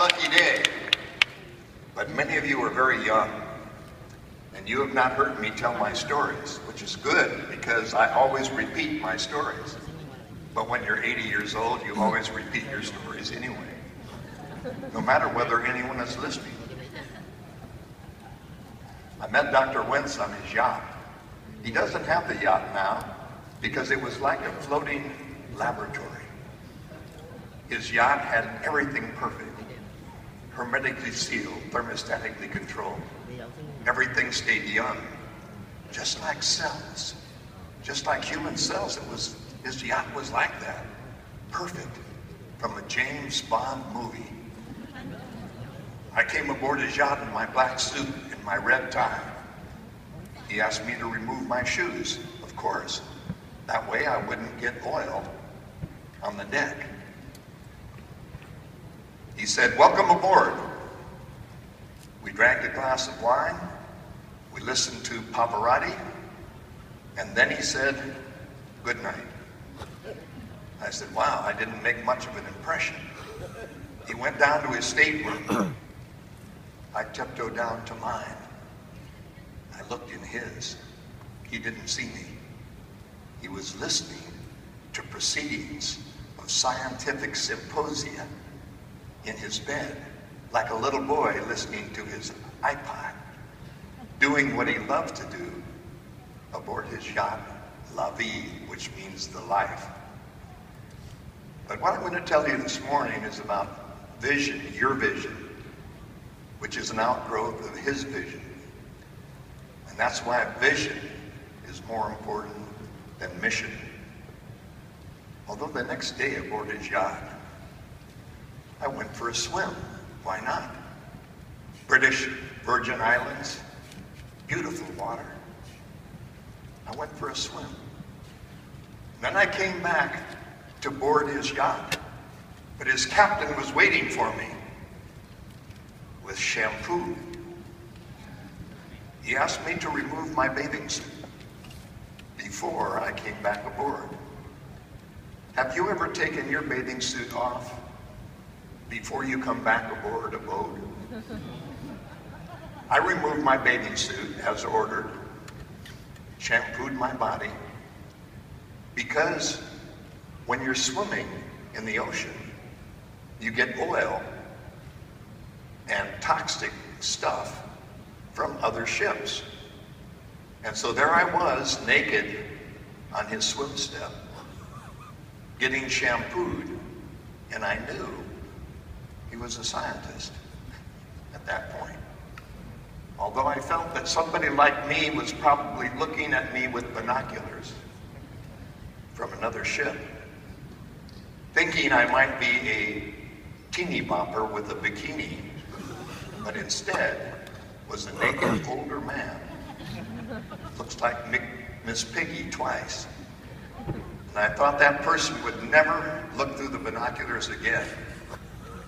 lucky day. But many of you are very young, and you have not heard me tell my stories, which is good because I always repeat my stories. But when you're 80 years old, you always repeat your stories anyway, no matter whether anyone is listening. I met Dr. Wentz on his yacht. He doesn't have the yacht now because it was like a floating laboratory. His yacht had everything perfect. Hermetically sealed, thermostatically controlled. Everything stayed young, just like cells, just like human cells. His yacht was like that, perfect, from a James Bond movie. I came aboard his yacht in my black suit and my red tie. He asked me to remove my shoes, of course. That way I wouldn't get oil on the deck. He said, "Welcome aboard." We drank a glass of wine, we listened to Pavarotti, and then he said, "Good night." I said, "Wow, I didn't make much of an impression." He went down to his stateroom. I tiptoed down to mine. I looked in his. He didn't see me. He was listening to proceedings of scientific symposia in his bed, like a little boy listening to his iPod, doing what he loved to do aboard his yacht, La Vie, which means the life. But what I'm going to tell you this morning is about vision, your vision, which is an outgrowth of his vision. And that's why vision is more important than mission. Although the next day aboard his yacht, I went for a swim. Why not? British Virgin Islands, beautiful water. I went for a swim. Then I came back to board his yacht, but his captain was waiting for me with shampoo. He asked me to remove my bathing suit before I came back aboard. Have you ever taken your bathing suit off before you come back aboard a boat? I removed my bathing suit as ordered, shampooed my body, because when you're swimming in the ocean, you get oil and toxic stuff from other ships. And so there I was, naked on his swim step, getting shampooed, and I knew he was a scientist at that point. Although I felt that somebody like me was probably looking at me with binoculars from another ship, thinking I might be a teeny bopper with a bikini, but instead was a naked older man. Looks like Miss Piggy twice. And I thought that person would never look through the binoculars again,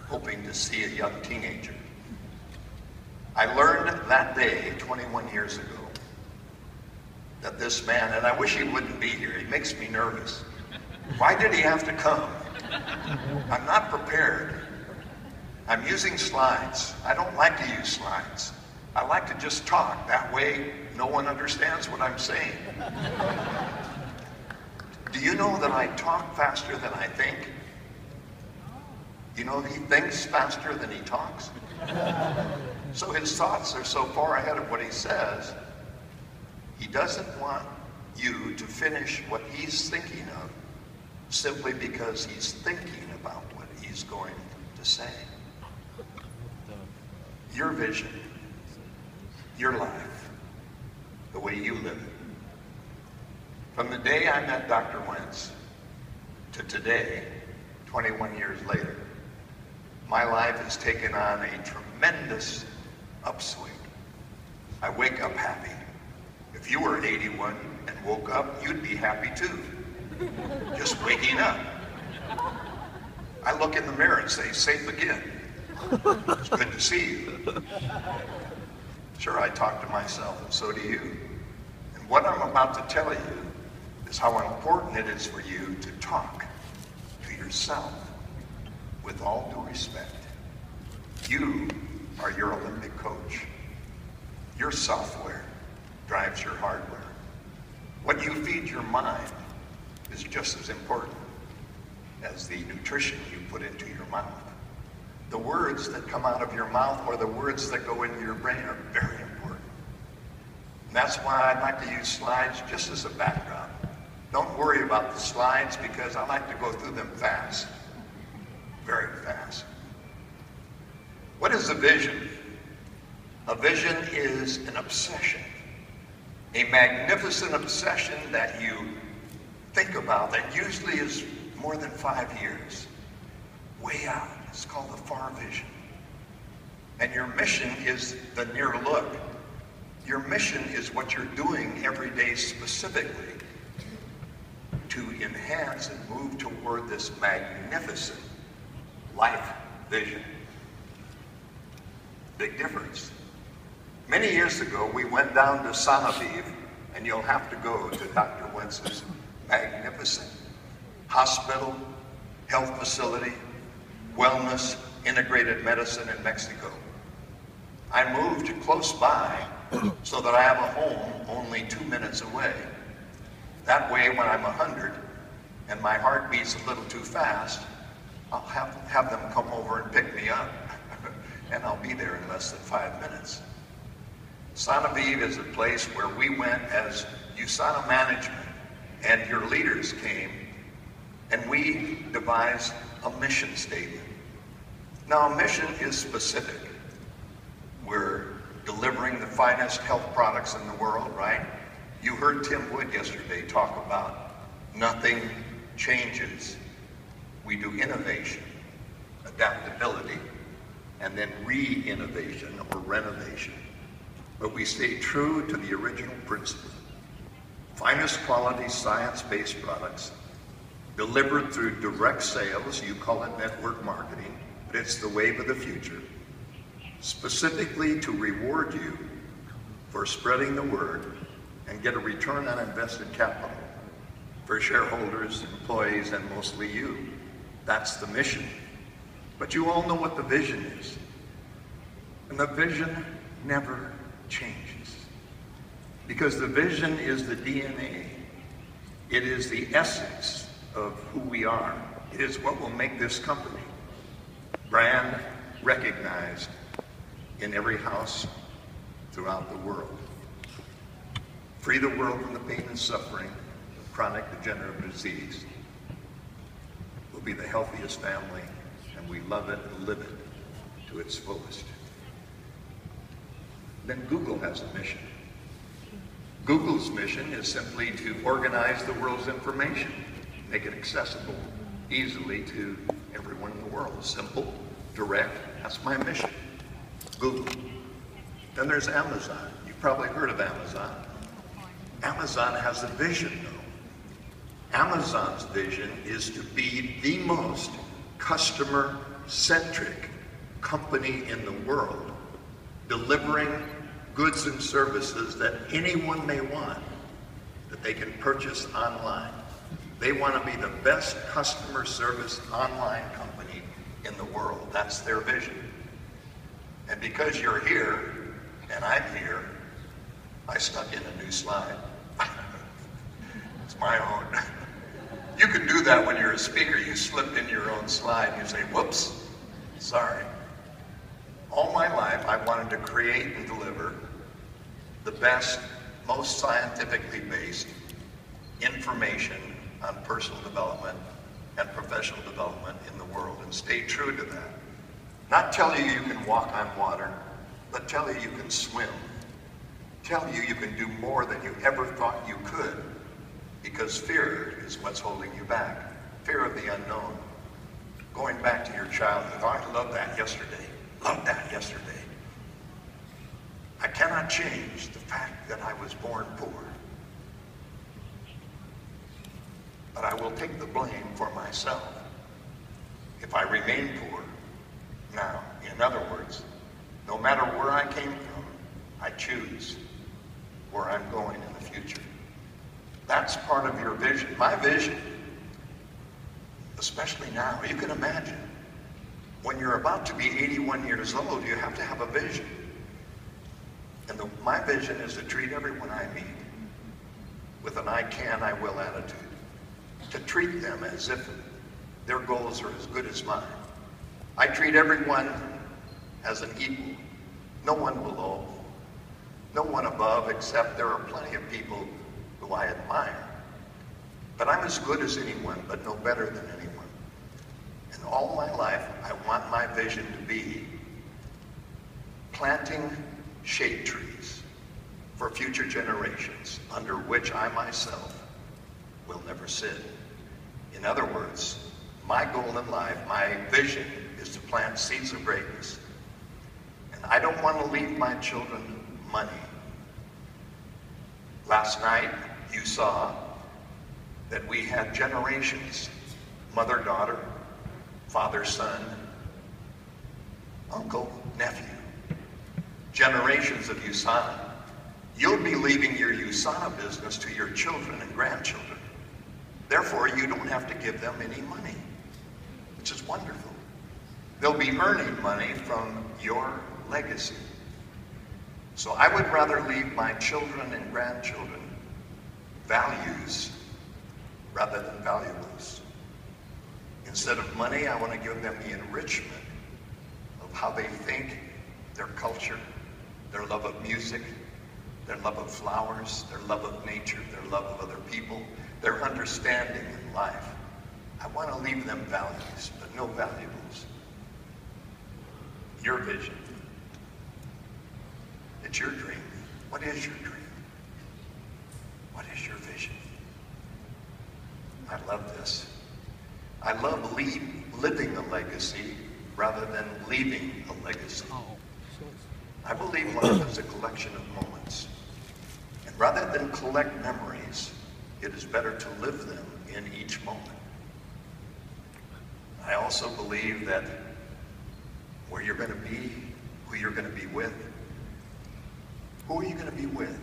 hoping to see a young teenager. I learned that day, 21 years ago, that this man, and I wish he wouldn't be here, he makes me nervous. Why did he have to come? I'm not prepared. I'm using slides. I don't like to use slides. I like to just talk. That way, no one understands what I'm saying. Do you know that I talk faster than I think? You know, he thinks faster than he talks. So his thoughts are so far ahead of what he says, he doesn't want you to finish what he's thinking of simply because he's thinking about what he's going to say. Your vision, your life, the way you live it. From the day I met Dr. Wentz to today, 21 years later, my life has taken on a tremendous upswing. I wake up happy. If you were 81 and woke up, you'd be happy too. Just waking up. I look in the mirror and say, "Safe again. It's good to see you." Sure, I talk to myself, and so do you. And what I'm about to tell you is how important it is for you to talk to yourself with all due respect. You are your Olympic coach. Your software drives your hardware. What you feed your mind is just as important as the nutrition you put into your mouth. The words that come out of your mouth or the words that go into your brain are very important. And that's why I'd like to use slides just as a backdrop. Don't worry about the slides because I like to go through them fast, very fast. What is a vision? A vision is an obsession, a magnificent obsession that you think about that usually is more than 5 years, way out. It's called the far vision. And your mission is the near look. Your mission is what you're doing every day specifically to enhance and move toward this magnificent life vision. Big difference. Many years ago, we went down to Sanaviv, and you'll have to go to Dr. Wentz's magnificent hospital, health facility, wellness, integrated medicine in Mexico. I moved close by so that I have a home only 2 minutes away. That way, when I'm 100 and my heart beats a little too fast, I'll have them come over and pick me up, and I'll be there in less than 5 minutes. Sanaviv is a place where we went as USANA management, and your leaders came, and we devised a mission statement. Now, a mission is specific. We're delivering the finest health products in the world, right? You heard Tim Wood yesterday talk about nothing changes. We do innovation, adaptability, and then re-innovation or renovation. But we stay true to the original principle. Finest quality science-based products delivered through direct sales. You call it network marketing, but it's the wave of the future. Specifically to reward you for spreading the word and get a return on invested capital for shareholders, employees, and mostly you. That's the mission. But you all know what the vision is. And the vision never changes. Because the vision is the DNA. It is the essence of who we are. It is what will make this company brand recognized in every house throughout the world. Free the world from the pain and suffering of chronic degenerative disease. We'll be the healthiest family, and we love it and live it to its fullest. Then Google has a mission. Google's mission is simply to organize the world's information, make it accessible easily to everyone in the world. Simple, direct, that's my mission. Google. Then there's Amazon. You've probably heard of Amazon. Amazon has a vision, though. Amazon's vision is to be the most customer-centric company in the world, delivering goods and services that anyone may want, that they can purchase online. They want to be the best customer service online company in the world. That's their vision. And because you're here, and I'm here, I stuck in a new slide. It's my own. You can do that when you're a speaker. You slip in your own slide and you say, whoops, sorry. All my life, I wanted to create and deliver the best, most scientifically based information on personal development and professional development in the world, and stay true to that. Not tell you you can walk on water, but tell you you can swim. Tell you you can do more than you ever thought you could, because fear is what's holding you back. Fear of the unknown. Going back to your childhood. Oh, I loved that yesterday. Loved that yesterday. I cannot change the fact that I was born poor. But I will take the blame for myself if I remain poor. Now, in other words, no matter where I came from, I choose where I'm going in the future. That's part of your vision. My vision, especially now, you can imagine When you're about to be 81 years old, you have to have a vision. And my vision is to treat everyone I meet with an I can, I will attitude. To treat them as if their goals are as good as mine. I treat everyone as an equal. No one below, no one above, except there are plenty of people who I admire. But I'm as good as anyone, but no better than anyone. And all my life, I want my vision to be planting shade trees for future generations under which I myself will never sit. In other words, my goal in life, my vision, is to plant seeds of greatness. And I don't want to leave my children money. Last night, you saw that we had generations, mother-daughter, father-son, uncle-nephew, generations of USANA. You'll be leaving your USANA business to your children and grandchildren. Therefore, you don't have to give them any money, which is wonderful. They'll be earning money from your legacy. So I would rather leave my children and grandchildren values rather than valuables. Instead of money, I want to give them the enrichment of how they think, their culture, their love of music, their love of flowers, their love of nature, their love of other people, their understanding in life. I want to leave them values, but no valuables. Your vision. It's your dream. What is your dream? What is your vision? I love this. I love living a legacy rather than leaving a legacy. I believe life is a collection of moments. And rather than collect memories, it is better to live them in each moment. I also believe that where you're going to be, who you're going to be with, who are you going to be with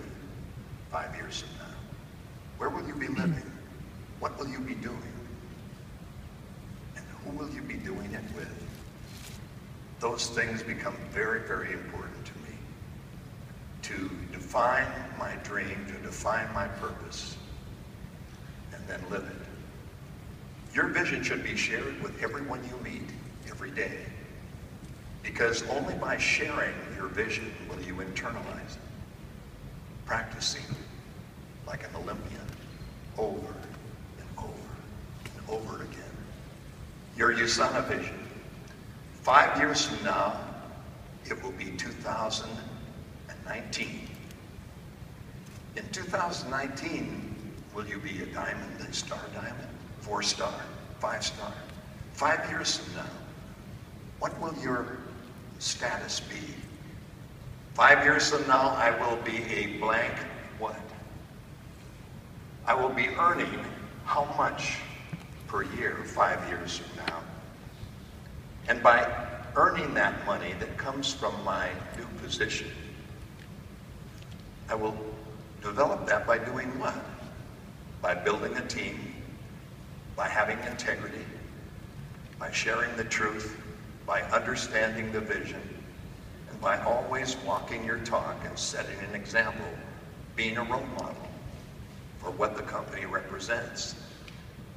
5 years from now? Where will you be living? What will you be doing? And who will you be doing it with? Those things become very, very important to me. To define my dream, to define my purpose, and then live it. Your vision should be shared with everyone you meet every day. Because only by sharing your vision will you internalize it. Practicing like an Olympian over and over and over again. Your USANA vision. 5 years from now, it will be 2019. In 2019, will you be a diamond, a star diamond, 4-star, 5-star? 5 years from now, what will your status be? 5 years from now, I will be a blank what? I will be earning how much per year 5 years from now? And by earning that money that comes from my new position, I will develop that by doing what? By building a team, by having integrity, by sharing the truth, by understanding the vision, and by always walking your talk and setting an example, being a role model for what the company represents.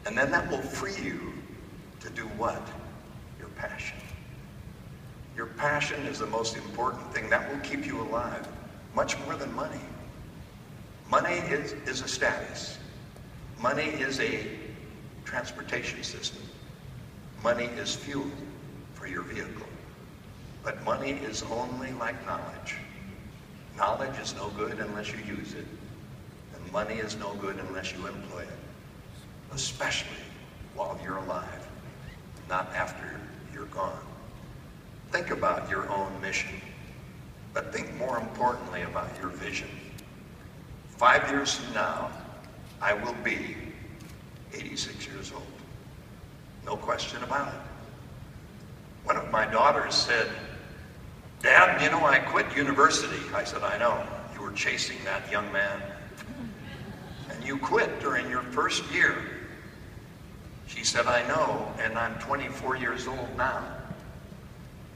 And then that will free you to do what? Your passion. Your passion is the most important thing. That will keep you alive, much more than money. Money is a status. Money is a transportation system. Money is fuel for your vehicle. But money is only like knowledge. Knowledge is no good unless you use it. And money is no good unless you employ it. Especially while you're alive, not after you're gone. Think about your own mission, but think more importantly about your vision. 5 years from now, I will be 86 years old. No question about it. One of my daughters said, "Dad, you know, I quit university." I said, "I know. You were chasing that young man. And you quit during your first year." She said, "I know, and I'm 24 years old now."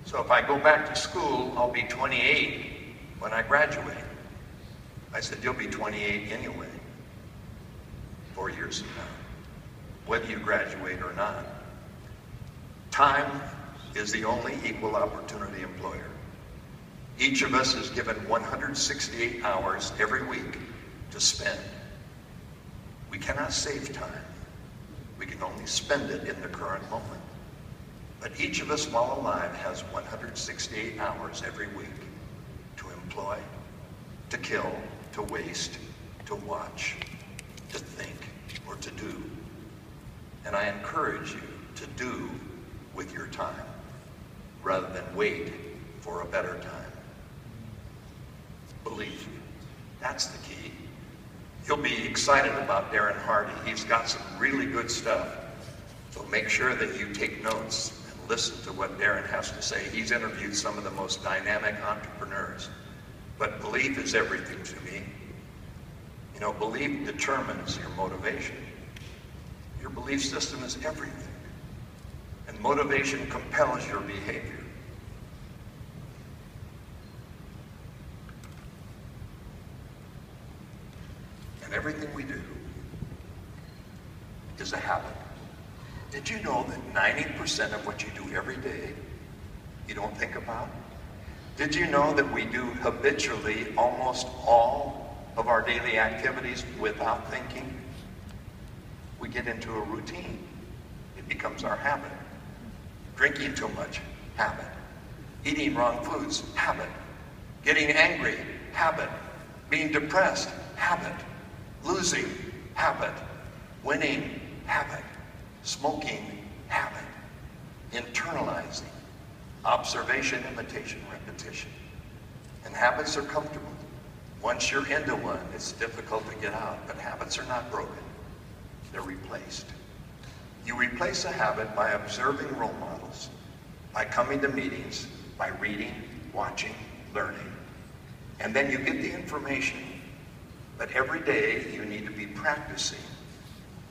So if I go back to school, I'll be 28 when I graduate. I said, you'll be 28 anyway, 4 years from now, whether you graduate or not. Time is the only equal opportunity employer. Each of us is given 168 hours every week to spend. We cannot save time. We can only spend it in the current moment. But each of us while alive has 168 hours every week to employ, to kill, to waste, to watch, to think, or to do. And I encourage you to do with your time rather than wait for a better time. Believe. That's the key. You'll be excited about Darren Hardy. He's got some really good stuff. So make sure that you take notes and listen to what Darren has to say. He's interviewed some of the most dynamic entrepreneurs. But belief is everything to me. You know, belief determines your motivation. Your belief system is everything. And motivation compels your behavior. And everything we do is a habit. Did you know that 90% of what you do every day, you don't think about? Did you know that we do habitually almost all of our daily activities without thinking? We get into a routine. It becomes our habit. Drinking too much, habit. Eating wrong foods, habit. Getting angry, habit. Being depressed, habit. Losing, habit. Winning, habit. Smoking, habit. Internalizing. Observation, imitation, repetition. And habits are comfortable. Once you're into one, it's difficult to get out, but habits are not broken. They're replaced. You replace a habit by observing role models, by coming to meetings, by reading, watching, learning. And then you get the information that every day you need to be practicing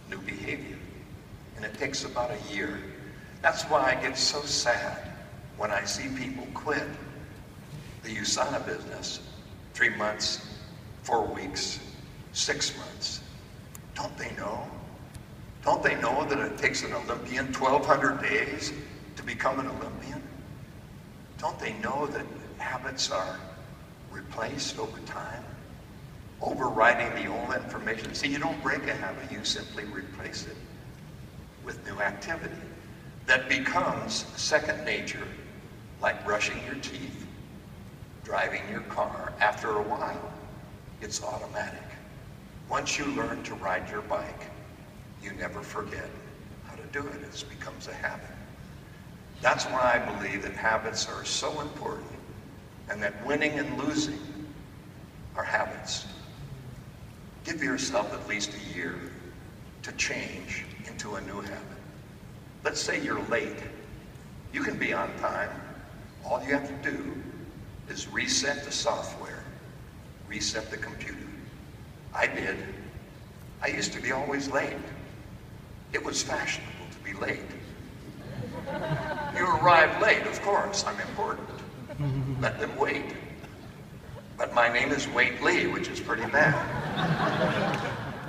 new behavior. And it takes about a year. That's why I get so sad when I see people quit the USANA business 3 months, 4 weeks, 6 months. Don't they know? Don't they know that it takes an Olympian 1,200 days to become an Olympian? Don't they know that habits are replaced over time? Overriding the old information. See, you don't break a habit, you simply replace it with new activity that becomes second nature, like brushing your teeth, driving your car. After a while, it's automatic. Once you learn to ride your bike, you never forget how to do it. It becomes a habit. That's why I believe that habits are so important and that winning and losing are habits. Give yourself at least a year to change into a new habit. Let's say you're late. You can be on time. All you have to do is reset the software, reset the computer. I did. I used to be always late. It was fashionable to be late. You arrive late, of course, I'm important. Let them wait. But my name is Waitley, which is pretty bad.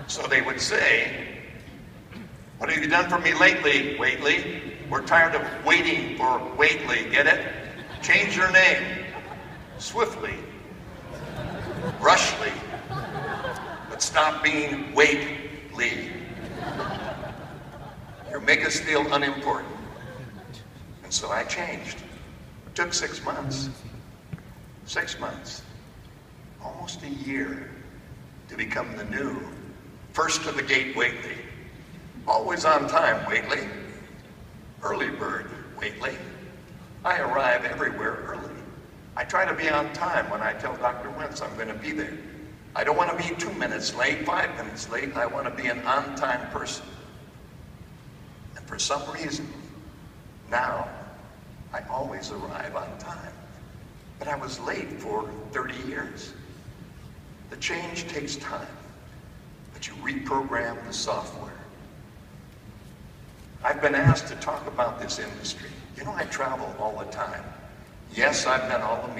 So they would say, what have you done for me lately, Waitley? We're tired of waiting for Waitley, get it? Change your name. Swiftly. Rushly. But stop being Waitley. You make us feel unimportant. And so I changed. It took 6 months. 6 months. Almost a year to become the new first to the gate Waitley. Always on time, Waitley. Early bird, Waitley. I arrive everywhere early. I try to be on time when I tell Dr. Wentz I'm going to be there. I don't want to be 2 minutes late, 5 minutes late. I want to be an on-time person. And for some reason, now, I always arrive on time. But I was late for 30 years. The change takes time, but you reprogram the software. I've been asked to talk about this industry. You know, I travel all the time. Yes, I've been all the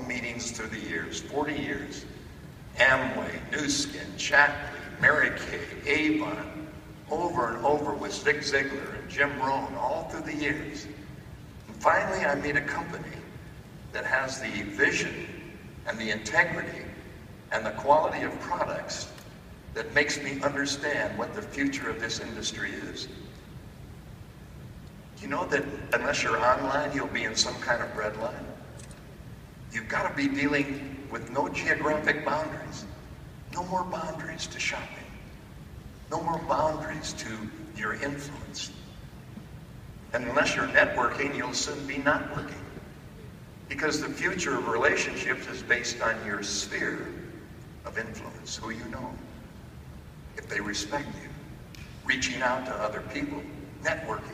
meetings through the years, 40 years. Amway, Nu Skin, Shackley, Mary Kay, Avon, over and over with Zig Ziglar and Jim Rohn, all through the years. And finally, I meet a company that has the vision and the integrity and the quality of products that makes me understand what the future of this industry is. You know that unless you're online, you'll be in some kind of bread line. You've got to be dealing with no geographic boundaries. No more boundaries to shopping. No more boundaries to your influence. And unless you're networking, you'll soon be not working. Because the future of relationships is based on your sphere of influence, who you know. If they respect you, reaching out to other people, networking,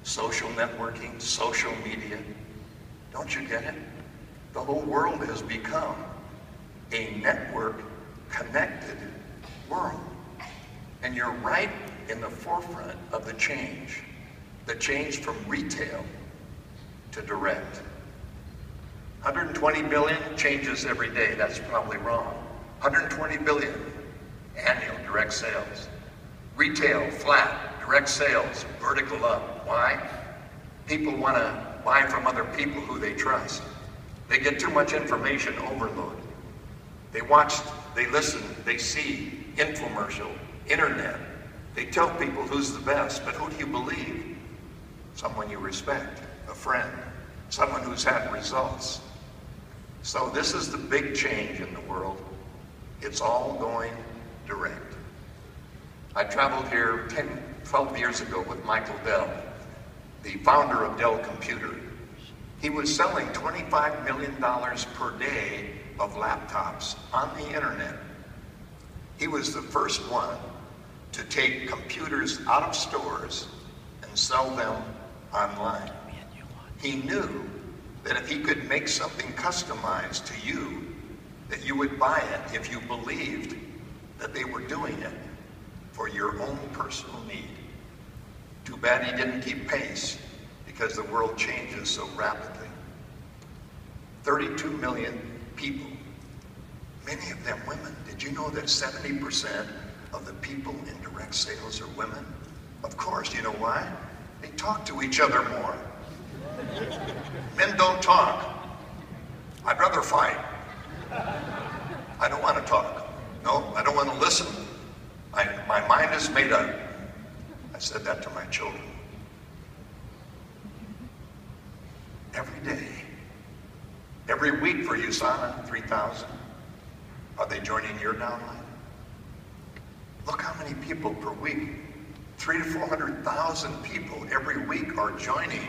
social networking, social media. Don't you get it? The whole world has become a network-connected world. And you're right in the forefront of the change from retail to direct. 120 billion changes every day. That's probably wrong. 120 billion annual direct sales. Retail, flat. Direct sales, vertical up. Why? People want to buy from other people who they trust. They get too much information overload. They watch, they listen, they see, infomercial, internet. They tell people who's the best, but who do you believe? Someone you respect, a friend, someone who's had results. So this is the big change in the world. It's all going direct. I traveled here 12 years ago with Michael Dell, the founder of Dell Computer. He was selling $25 million per day of laptops on the internet. He was the first one to take computers out of stores and sell them online. He knew that if he could make something customized to you, that you would buy it if you believed that they were doing it for your own personal need. Too bad he didn't keep pace, because the world changes so rapidly. 32 million people, many of them women. Did you know that 70% of the people in direct sales are women? Of course, you know why? They talk to each other more. Men don't talk. I'd rather fight. I don't want to talk. No, I don't want to listen. My mind is made up. I said that to my children. Every day. Every week for USANA, 3,000. Are they joining your downline? Look how many people per week. 300,000 to 400,000 people every week are joining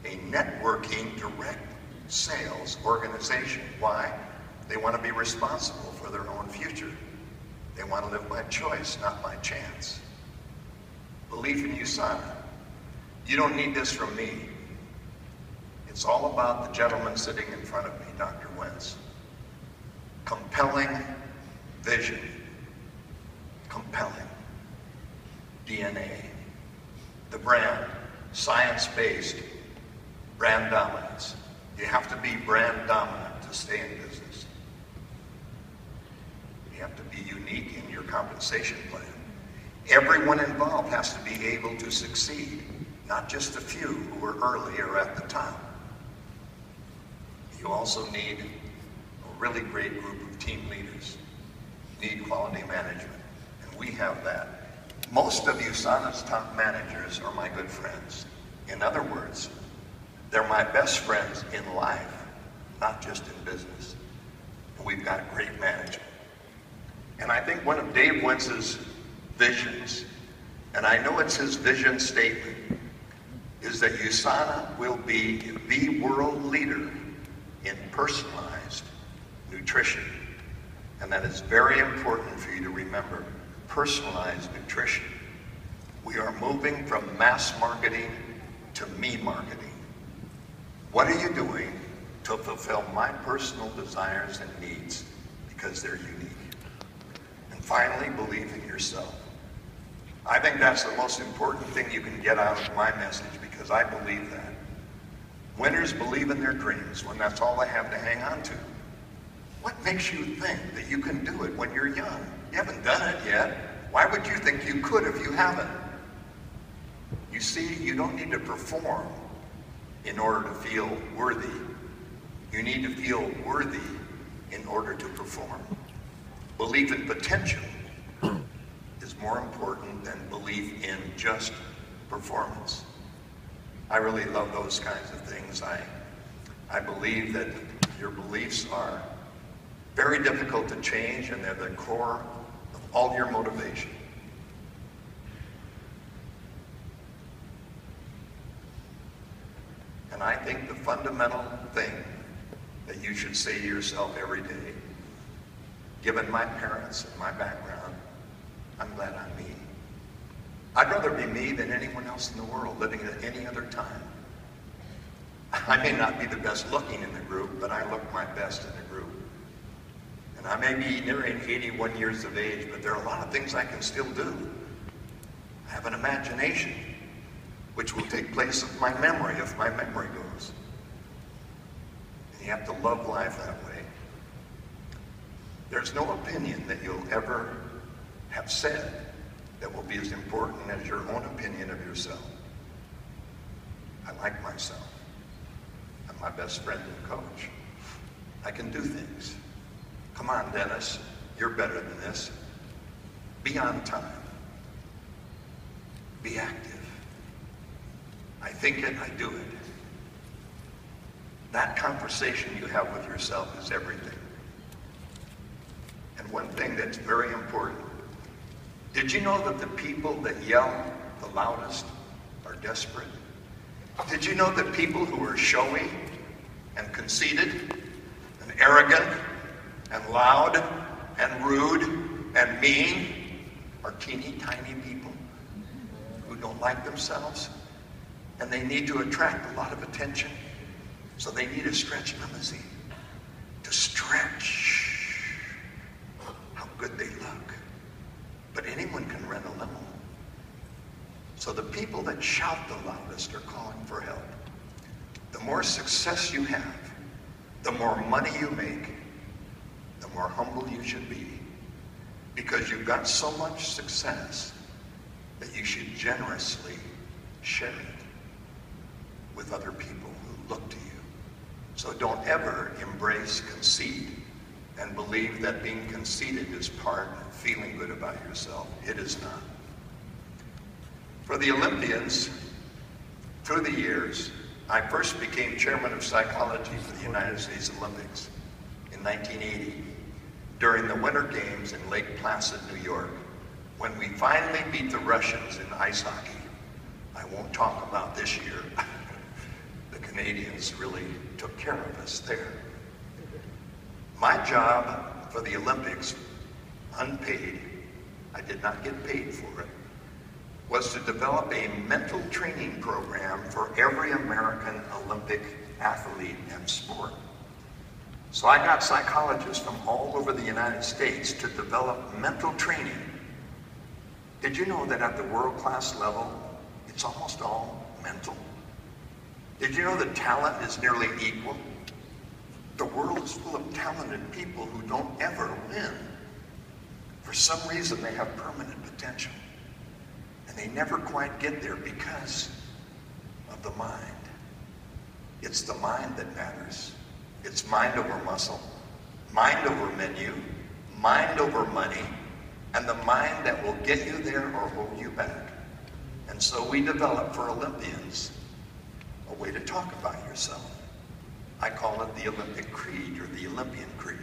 a networking direct sales organization. Why? They want to be responsible for their own future. They want to live by choice, not by chance. Belief in USANA. You don't need this from me. It's all about the gentleman sitting in front of me, Dr. Wentz. Compelling vision. Compelling DNA. The brand, science-based, brand dominance. You have to be brand dominant to stay in business. You have to be unique in your compensation plan. Everyone involved has to be able to succeed, not just a few who are early or at the top. You also need a really great group of team leaders. You need quality management, and we have that. Most of USANA's top managers are my good friends. In other words, they're my best friends in life, not just in business. And we've got great management. And I think one of Dave Wentz's visions, and I know it's his vision statement, is that USANA will be the world leader in personalized nutrition. And that is very important for you to remember. Personalized nutrition. We are moving from mass marketing to me marketing. What are you doing to fulfill my personal desires and needs, because they're unique? And finally, believe in yourself. I think that's the most important thing you can get out of my message, because I believe that. Winners believe in their dreams when that's all they have to hang on to. What makes you think that you can do it when you're young? You haven't done it yet. Why would you think you could if you haven't? You see, you don't need to perform in order to feel worthy. You need to feel worthy in order to perform. Belief in potential is more important than belief in just performance. I really love those kinds of things. I believe that your beliefs are very difficult to change, and they're the core of all your motivation. And I think the fundamental thing that you should say to yourself every day, given my parents and my background, I'm glad I'm me. I'd rather be me than anyone else in the world living at any other time. I may not be the best looking in the group, but I look my best in the group. And I may be nearing 81 years of age, but there are a lot of things I can still do. I have an imagination, which will take place of my memory if my memory goes. And you have to love life that way. There's no opinion that you'll ever have said that will be as important as your own opinion of yourself. I like myself. I'm my best friend and coach. I can do things. Come on, Dennis, you're better than this. Be on time. Be active. I think it, I do it. That conversation you have with yourself is everything. And one thing that's very important, did you know that the people that yell the loudest are desperate? Did you know that people who are showy and conceited and arrogant and loud and rude and mean are teeny tiny people who don't like themselves? And they need to attract a lot of attention. So they need a stretch limousine to stretch how good they look. But anyone can rent a limo. So the people that shout the loudest are calling for help. The more success you have, the more money you make, the more humble you should be. Because you've got so much success that you should generously share it with other people who look to you. So don't ever embrace conceit and believe that being conceited is part of feeling good about yourself. It is not. For the Olympians, through the years, I first became chairman of psychology for the United States Olympics in 1980 during the Winter Games in Lake Placid, New York, when we finally beat the Russians in ice hockey. I won't talk about this year. The Canadians really took care of us there. My job for the Olympics, unpaid, I did not get paid for it, was to develop a mental training program for every American Olympic athlete and sport. So I got psychologists from all over the United States to develop mental training. Did you know that at the world-class level, it's almost all mental? Did you know that talent is nearly equal? The world is full of talented people who don't ever win. For some reason, they have permanent potential. And they never quite get there because of the mind. It's the mind that matters. It's mind over muscle, mind over menu, mind over money, and the mind that will get you there or hold you back. And so we developed for Olympians a way to talk about yourself. I call it the Olympic Creed or the Olympian Creed.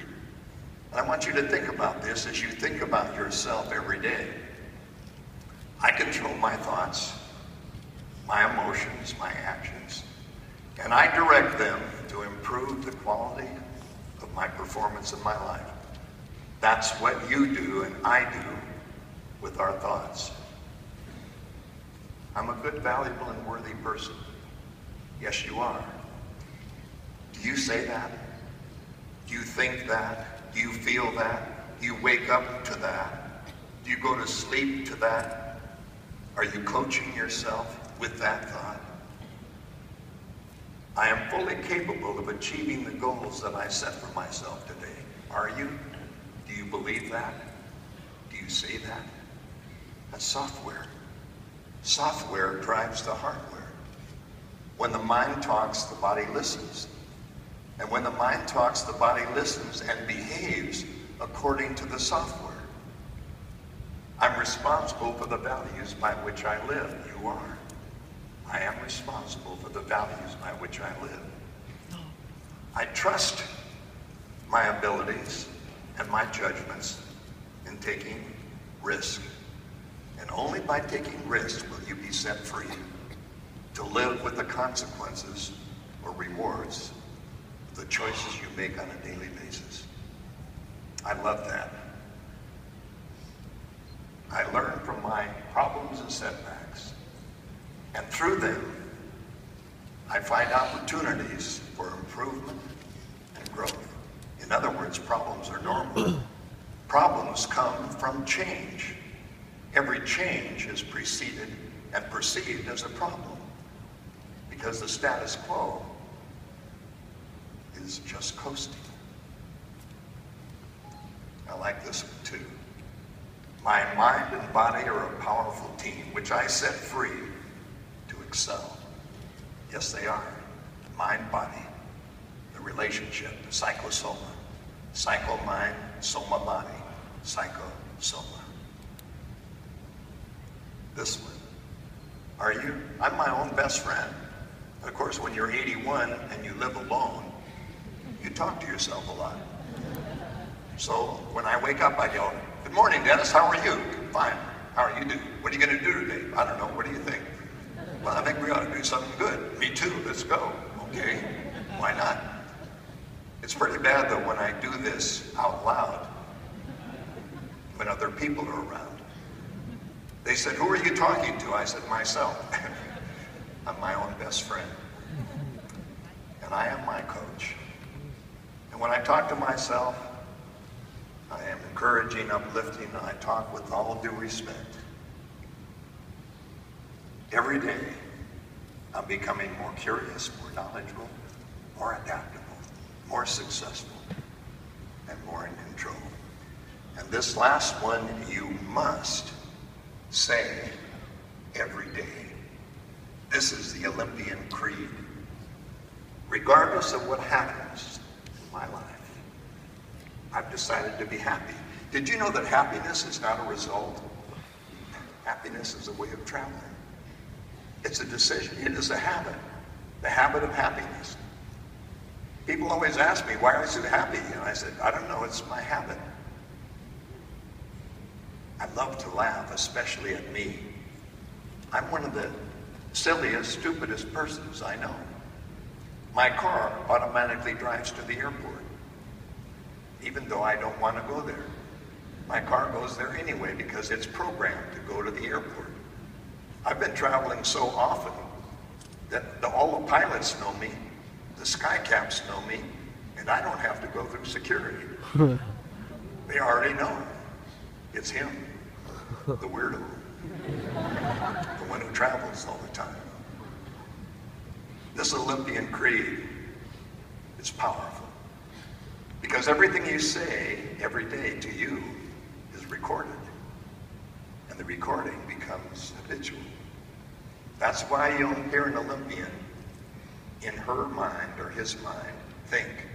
And I want you to think about this as you think about yourself every day. I control my thoughts, my emotions, my actions, and I direct them to improve the quality of my performance in my life. That's what you do and I do with our thoughts. I'm a good, valuable, and worthy person. Yes, you are. Do you say that? Do you think that? Do you feel that? Do you wake up to that? Do you go to sleep to that? Are you coaching yourself with that thought? I am fully capable of achieving the goals that I set for myself today. Are you? Do you believe that? Do you say that? That's software. Software drives the hardware. When the mind talks, the body listens. And when the mind talks, the body listens and behaves according to the software. I'm responsible for the values by which I live. You are. I am responsible for the values by which I live. I trust my abilities and my judgments in taking risk. And only by taking risks will you be set free to live with the consequences or rewards of the choices you make on a daily basis. I love that. I learn from my problems and setbacks, and through them, I find opportunities for improvement and growth. In other words, problems are normal. Problems come from change. Every change is preceded and perceived as a problem, because the status quo is just coasting. I like this one too. My mind and body are a powerful team, which I set free to excel. Yes, they are. Mind, body, the relationship, psychosoma, psycho-mind, soma-body, psycho-soma. This one. Are you? I'm my own best friend. Of course, when you're 81 and you live alone, you talk to yourself a lot. So when I wake up, I go, "Good morning, Dennis. How are you?" "Fine. How are you doing? What are you going to do today?" "I don't know. What do you think?" "Well, I think we ought to do something good." "Me too. Let's go." "Okay. Why not?" It's pretty bad though when I do this out loud when other people are around. They said, "Who are you talking to?" I said, "Myself." I'm my own best friend. And I am my coach. And when I talk to myself, I am encouraging, uplifting, and I talk with all due respect. Every day, I'm becoming more curious, more knowledgeable, more adaptable, more successful, and more in control. And this last one, you must say every day. This is the Olympian creed. Regardless of what happens in my life, I've decided to be happy. Did you know that happiness is not a result? Happiness is a way of traveling. It's a decision. It is a habit. The habit of happiness. People always ask me, "Why are you so happy?" And I said, "I don't know. It's my habit." I love to laugh, especially at me. I'm one of the silliest, stupidest persons I know. My car automatically drives to the airport, even though I don't want to go there. My car goes there anyway because it's programmed to go to the airport. I've been traveling so often that all the pilots know me, the sky caps know me, and I don't have to go through security. They already know. It's him, the weirdo, the one who travels all the time. This Olympian creed is powerful because everything you say every day to you is recorded, and the recording becomes habitual. That's why you'll hear an Olympian in her mind or his mind think,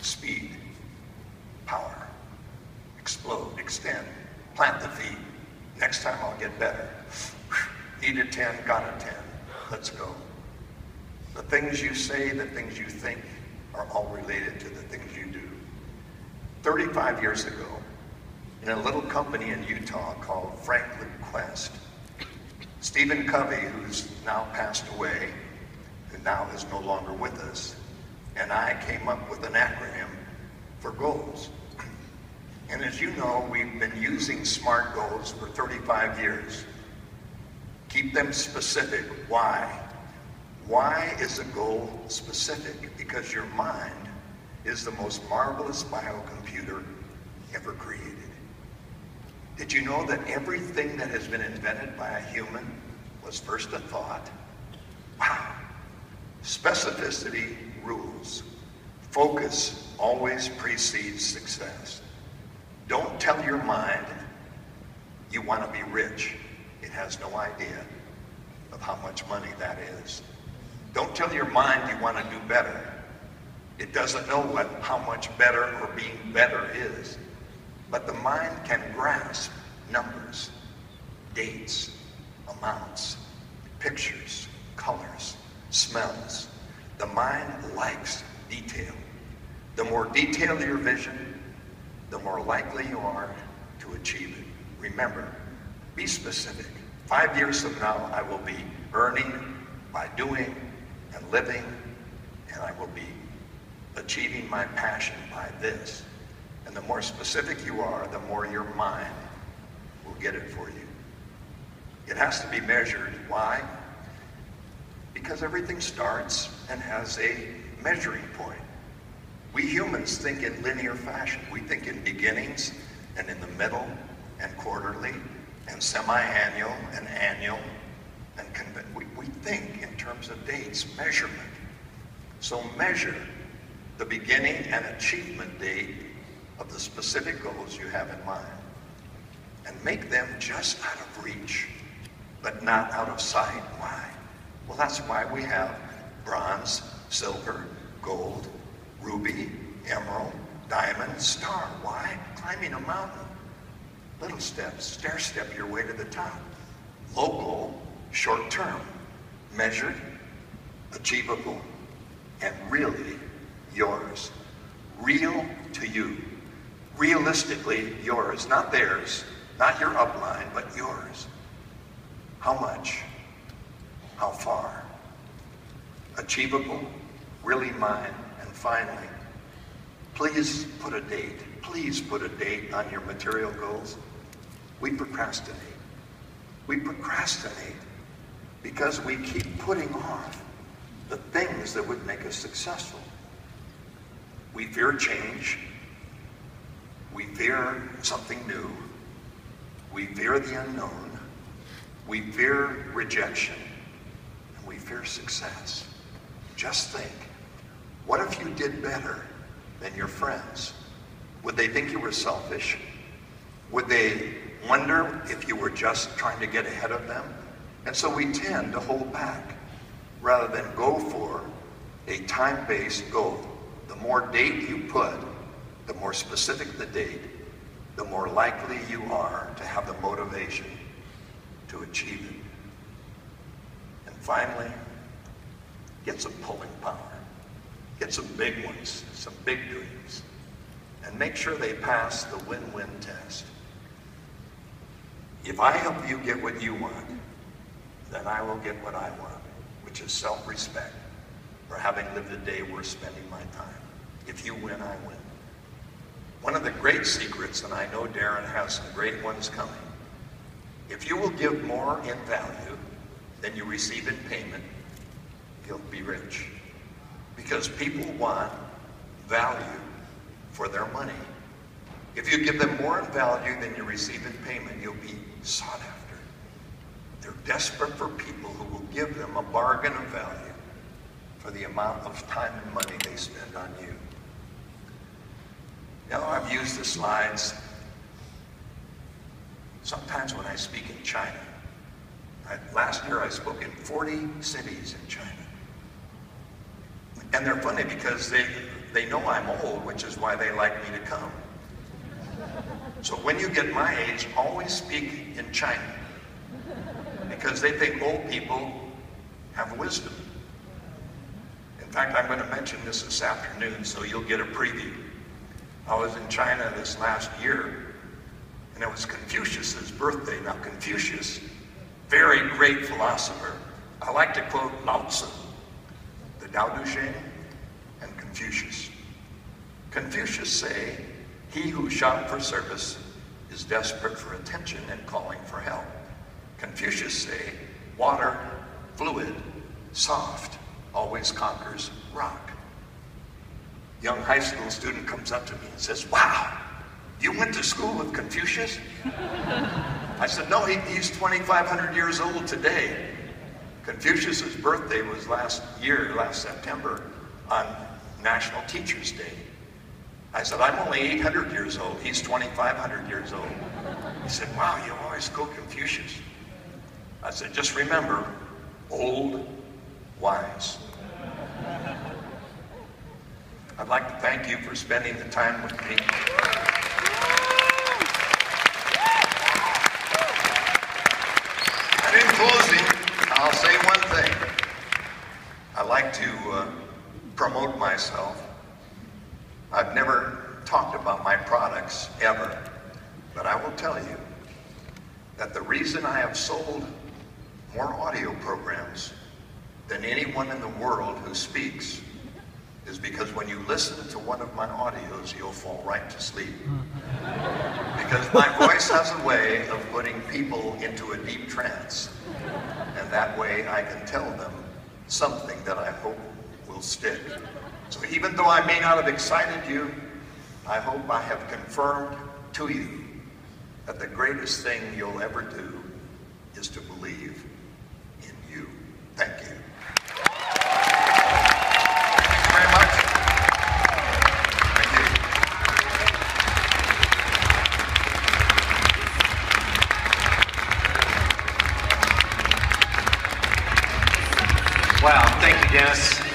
speed, power, explode, extend, plant the feet. Next time I'll get better. Need a 10, got a 10. Let's go. The things you say, the things you think are all related to the things you do. 35 years ago, in a little company in Utah called Franklin Quest, Stephen Covey, who's now passed away, and now is no longer with us, and I came up with an acronym for goals. And as you know, we've been using SMART goals for 35 years. Keep them specific. Why? Why is a goal specific? Because your mind is the most marvelous biocomputer ever created. Did you know that everything that has been invented by a human was first a thought? Wow. Specificity rules. Focus always precedes success. Don't tell your mind you want to be rich. It has no idea of how much money that is. Don't tell your mind you want to do better. It doesn't know how much better or being better is. But the mind can grasp numbers, dates, amounts, pictures, colors, smells. The mind likes detail. The more detailed your vision, the more likely you are to achieve it. Remember, be specific. 5 years from now, I will be earning by doing and living, and I will be achieving my passion by this. And the more specific you are, the more your mind will get it for you. It has to be measured. Why? Because everything starts and has a measuring point. We humans think in linear fashion. We think in beginnings and in the middle and quarterly and semi-annual and annual. And we think in terms of dates, measurement. So measure the beginning and achievement date of the specific goals you have in mind. And make them just out of reach, but not out of sight. Why? Well, that's why we have bronze, silver, gold, ruby, emerald, diamond, star. Why? Climbing a mountain. Little steps, stair step your way to the top. Local, short term, measured, achievable, and really yours. Real to you. Realistically yours, not theirs, not your upline, but yours. How much? How far? Achievable, really mine, and finally, please put a date. Please put a date on your material goals. We procrastinate. We procrastinate because we keep putting off the things that would make us successful. We fear change. We fear something new. We fear the unknown. We fear rejection. And we fear success. Just think, what if you did better than your friends? Would they think you were selfish? Would they wonder if you were just trying to get ahead of them? And so we tend to hold back rather than go for a time-based goal. The more date you put, the more specific the date, the more likely you are to have the motivation to achieve it. And finally, get some pulling power. Get some big ones, some big dreams, and make sure they pass the win-win test. If I help you get what you want, then I will get what I want, which is self-respect for having lived a day worth spending my time. If you win, I win. One of the great secrets, and I know Darren has some great ones coming, if you will give more in value than you receive in payment, you'll be rich. Because people want value for their money. If you give them more in value than you receive in payment, you'll be sought after. They're desperate for people who will give them a bargain of value for the amount of time and money they spend on you. Now, I've used the slides sometimes when I speak in China. Last year I spoke in 40 cities in China. And they're funny because they know I'm old, which is why they like me to come. So when you get my age, always speak in China. Because they think old people have wisdom. In fact, I'm going to mention this afternoon so you'll get a preview. I was in China this last year, and it was Confucius's birthday. Now Confucius, very great philosopher. I like to quote Lao Tzu, the Tao Te Ching, and Confucius. Confucius say, he who shouts for service is desperate for attention and calling for help. Confucius say, water, fluid, soft, always conquers rock. Young high school student comes up to me and says, wow, you went to school with Confucius? I said, no, he's 2,500 years old today. Confucius's birthday was last September, on National Teachers Day. I said, I'm only 800 years old. He's 2,500 years old. He said, wow, you always quote Confucius. I said, just remember, old, wise. I'd like to thank you for spending the time with me. And in closing, I'll say one thing. I like to promote myself. I've never talked about my products ever, but I will tell you that the reason I have sold more audio programs than anyone in the world who speaks is because when you listen to one of my audios, you'll fall right to sleep. Because my voice has a way of putting people into a deep trance, and that way I can tell them something that I hope will stick. So even though I may not have excited you, I hope I have confirmed to you that the greatest thing you'll ever do is to believe in you. Thank you. Thank you very much. Thank you. Wow, thank you, Dennis.